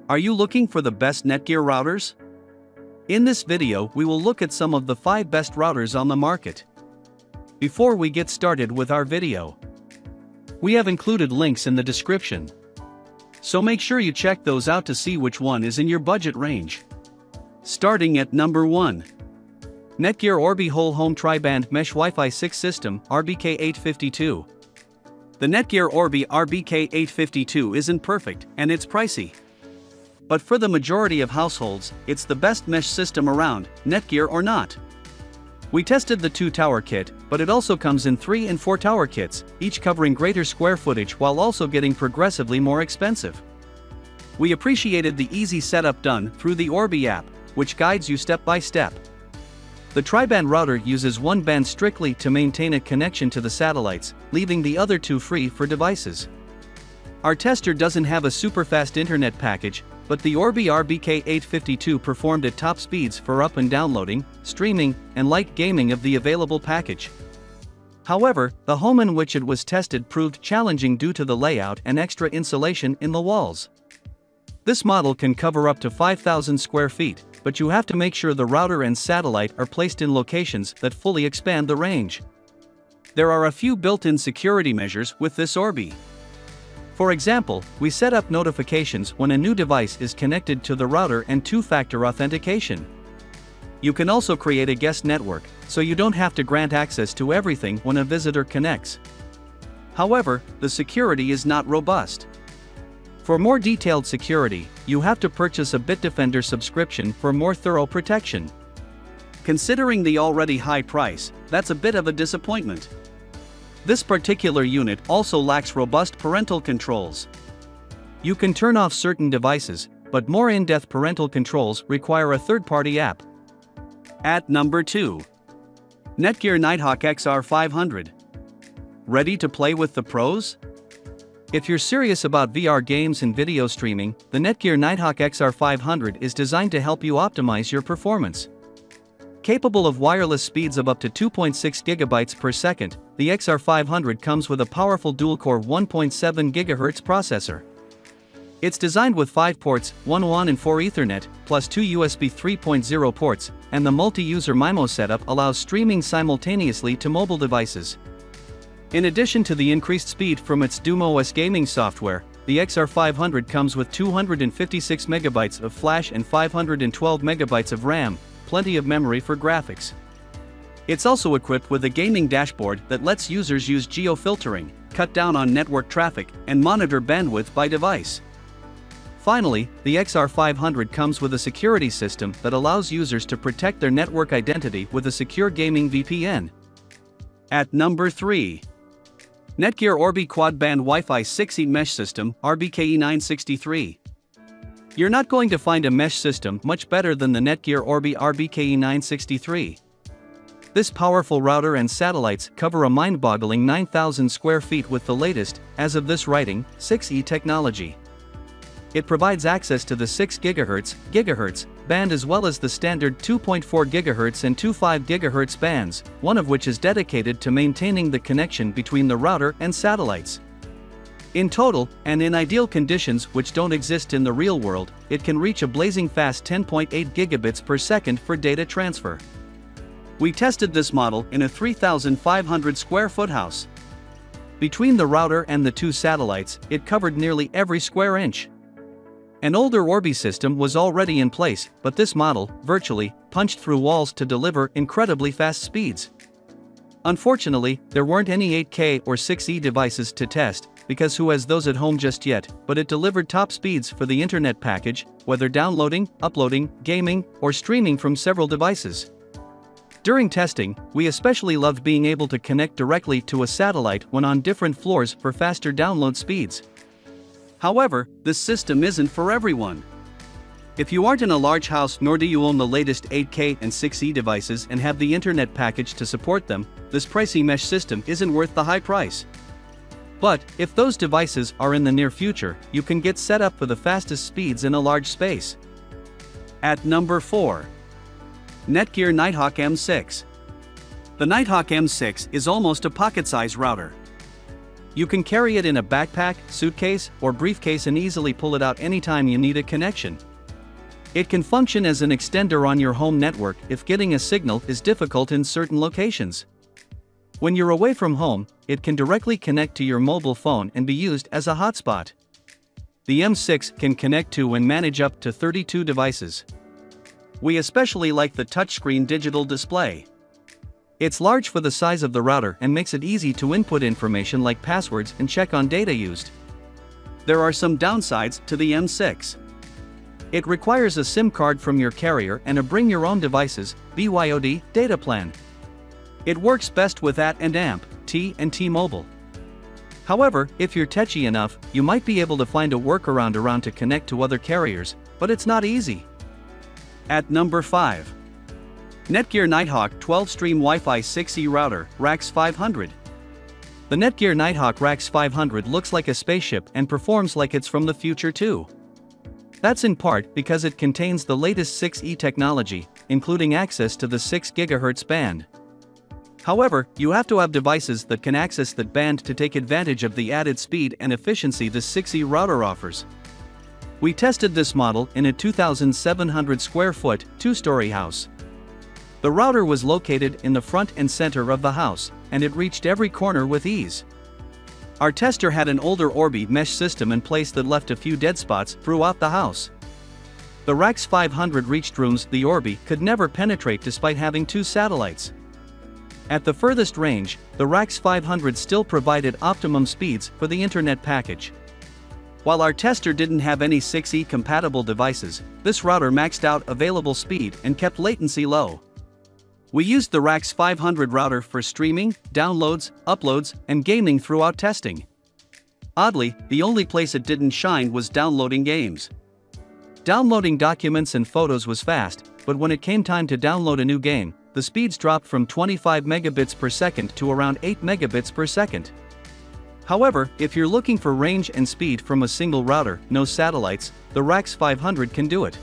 Are you looking for the best Netgear routers? In this video, we will look at some of the 5 best routers on the market. Before we get started with our video, we have included links in the description, so make sure you check those out to see which one is in your budget range. Starting at number 1. Netgear Orbi Whole Home Tri-Band Mesh Wi-Fi 6 System RBK852. The Netgear Orbi RBK852 isn't perfect, and it's pricey. But for the majority of households, it's the best mesh system around, Netgear or not. We tested the 2-tower kit, but it also comes in 3 and 4 tower kits, each covering greater square footage while also getting progressively more expensive. We appreciated the easy setup done through the Orbi app, which guides you step by step. The tri-band router uses one band strictly to maintain a connection to the satellites, leaving the other 2 free for devices. Our tester doesn't have a super fast internet package, but the Orbi RBK852 performed at top speeds for up and downloading, streaming, and light gaming of the available package. However, the home in which it was tested proved challenging due to the layout and extra insulation in the walls. This model can cover up to 5,000 square feet, but you have to make sure the router and satellite are placed in locations that fully expand the range. There are a few built-in security measures with this Orbi. For example, we set up notifications when a new device is connected to the router and 2-factor authentication. You can also create a guest network, so you don't have to grant access to everything when a visitor connects. However, the security is not robust. For more detailed security, you have to purchase a Bitdefender subscription for more thorough protection. Considering the already high price, that's a bit of a disappointment. This particular unit also lacks robust parental controls. You can turn off certain devices, but more in-depth parental controls require a third-party app. At number 2. Netgear Nighthawk XR500. Ready to play with the pros? If you're serious about VR games and video streaming, the Netgear Nighthawk XR500 is designed to help you optimize your performance. Capable of wireless speeds of up to 2.6 GB per second, the XR500 comes with a powerful dual-core 1.7 GHz processor. It's designed with 5 ports, 1 WAN and 4 Ethernet, plus 2 USB 3.0 ports, and the multi-user MIMO setup allows streaming simultaneously to mobile devices. In addition to the increased speed from its DoomOS gaming software, the XR500 comes with 256 MB of flash and 512 MB of RAM, plenty of memory for graphics. It's also equipped with a gaming dashboard that lets users use geo-filtering, cut down on network traffic, and monitor bandwidth by device. Finally, the XR500 comes with a security system that allows users to protect their network identity with a secure gaming VPN. At number 3. Netgear Orbi Quad-Band Wi-Fi 6E Mesh System RBKE963. You're not going to find a mesh system much better than the Netgear Orbi RBKE963. This powerful router and satellites cover a mind-boggling 9,000 square feet with the latest, as of this writing, 6E technology. It provides access to the 6 GHz band as well as the standard 2.4 GHz and 2.5 GHz bands, one of which is dedicated to maintaining the connection between the router and satellites. In total, and in ideal conditions which don't exist in the real world, it can reach a blazing fast 10.8 gigabits per second for data transfer. We tested this model in a 3,500 square foot house. Between the router and the 2 satellites, it covered nearly every square inch. An older Orbi system was already in place, but this model, virtually, punched through walls to deliver incredibly fast speeds. Unfortunately, there weren't any 8K or 6E devices to test, because who has those at home just yet, but it delivered top speeds for the internet package, whether downloading, uploading, gaming, or streaming from several devices. During testing, we especially loved being able to connect directly to a satellite when on different floors for faster download speeds. However, this system isn't for everyone. If you aren't in a large house nor do you own the latest 8K and 6E devices and have the internet package to support them, this pricey mesh system isn't worth the high price. But, if those devices are in the near future, you can get set up for the fastest speeds in a large space. At number 4. Netgear Nighthawk M6. The Nighthawk M6 is almost a pocket-size router. You can carry it in a backpack, suitcase, or briefcase and easily pull it out anytime you need a connection. It can function as an extender on your home network if getting a signal is difficult in certain locations. When you're away from home, it can directly connect to your mobile phone and be used as a hotspot. The M6 can connect to and manage up to 32 devices. We especially like the touchscreen digital display. It's large for the size of the router and makes it easy to input information like passwords and check on data used. There are some downsides to the M6. It requires a SIM card from your carrier and a bring your own devices (BYOD) data plan. It works best with AT&T Mobile. However, if you're techy enough, you might be able to find a workaround to connect to other carriers, but it's not easy. At number 5. Netgear Nighthawk 12-Stream Wi-Fi 6E Router, RAX 500. The Netgear Nighthawk RAX 500 looks like a spaceship and performs like it's from the future too. That's in part because it contains the latest 6E technology, including access to the 6 GHz band. However, you have to have devices that can access that band to take advantage of the added speed and efficiency the 6E router offers. We tested this model in a 2,700 square foot, 2-story house. The router was located in the front and center of the house, and it reached every corner with ease. Our tester had an older Orbi mesh system in place that left a few dead spots throughout the house. The RAX 500 reached rooms the Orbi could never penetrate despite having 2 satellites. At the furthest range, the RAX 500 still provided optimum speeds for the internet package. While our tester didn't have any 6E compatible devices, this router maxed out available speed and kept latency low. We used the RAX 500 router for streaming, downloads, uploads, and gaming throughout testing. Oddly, the only place it didn't shine was downloading games. Downloading documents and photos was fast, but when it came time to download a new game, the speeds dropped from 25 megabits per second to around 8 megabits per second. However, if you're looking for range and speed from a single router, no satellites, the RAX 500 can do it.